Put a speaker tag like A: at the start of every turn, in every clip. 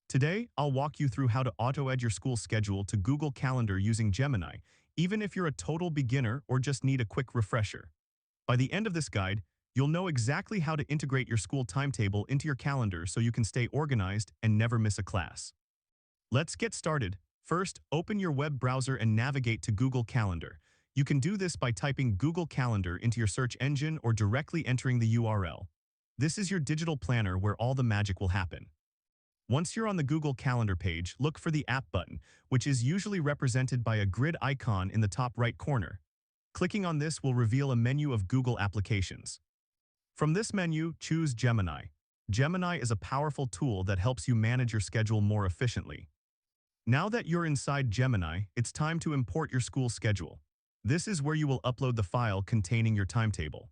A: Today, I'll walk you through how to auto-add your school schedule to Google Calendar using Gemini, even if you're a total beginner or just need a quick refresher. By the end of this guide, you'll know exactly how to integrate your school timetable into your calendar so you can stay organized and never miss a class. Let's get started. First, open your web browser and navigate to Google Calendar. You can do this by typing Google Calendar into your search engine or directly entering the URL. This is your digital planner where all the magic will happen. Once you're on the Google Calendar page, look for the App button, which is usually represented by a grid icon in the top right corner. Clicking on this will reveal a menu of Google applications. From this menu, choose Gemini. Gemini is a powerful tool that helps you manage your schedule more efficiently. Now that you're inside Gemini, it's time to import your school schedule. This is where you will upload the file containing your timetable.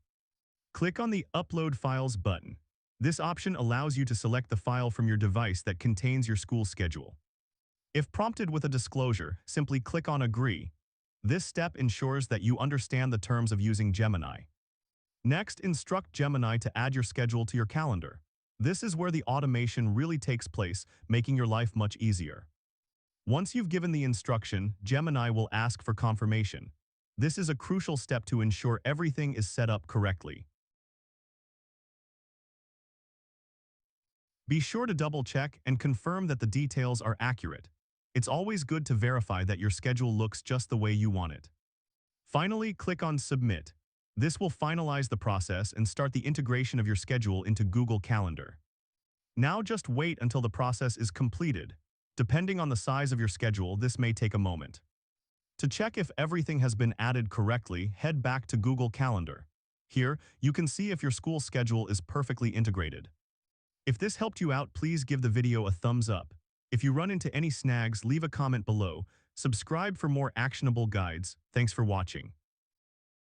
A: Click on the Upload Files button. This option allows you to select the file from your device that contains your school schedule. If prompted with a disclosure, simply click on Agree. This step ensures that you understand the terms of using Gemini. Next, instruct Gemini to add your schedule to your calendar. This is where the automation really takes place, making your life much easier. Once you've given the instruction, Gemini will ask for confirmation. This is a crucial step to ensure everything is set up correctly. Be sure to double-check and confirm that the details are accurate. It's always good to verify that your schedule looks just the way you want it. Finally, click on Submit. This will finalize the process and start the integration of your schedule into Google Calendar. Now just wait until the process is completed. Depending on the size of your schedule, this may take a moment. To check if everything has been added correctly, head back to Google Calendar. Here, you can see if your school schedule is perfectly integrated. If this helped you out, please give the video a thumbs up. If you run into any snags, leave a comment below. Subscribe for more actionable guides. Thanks for watching.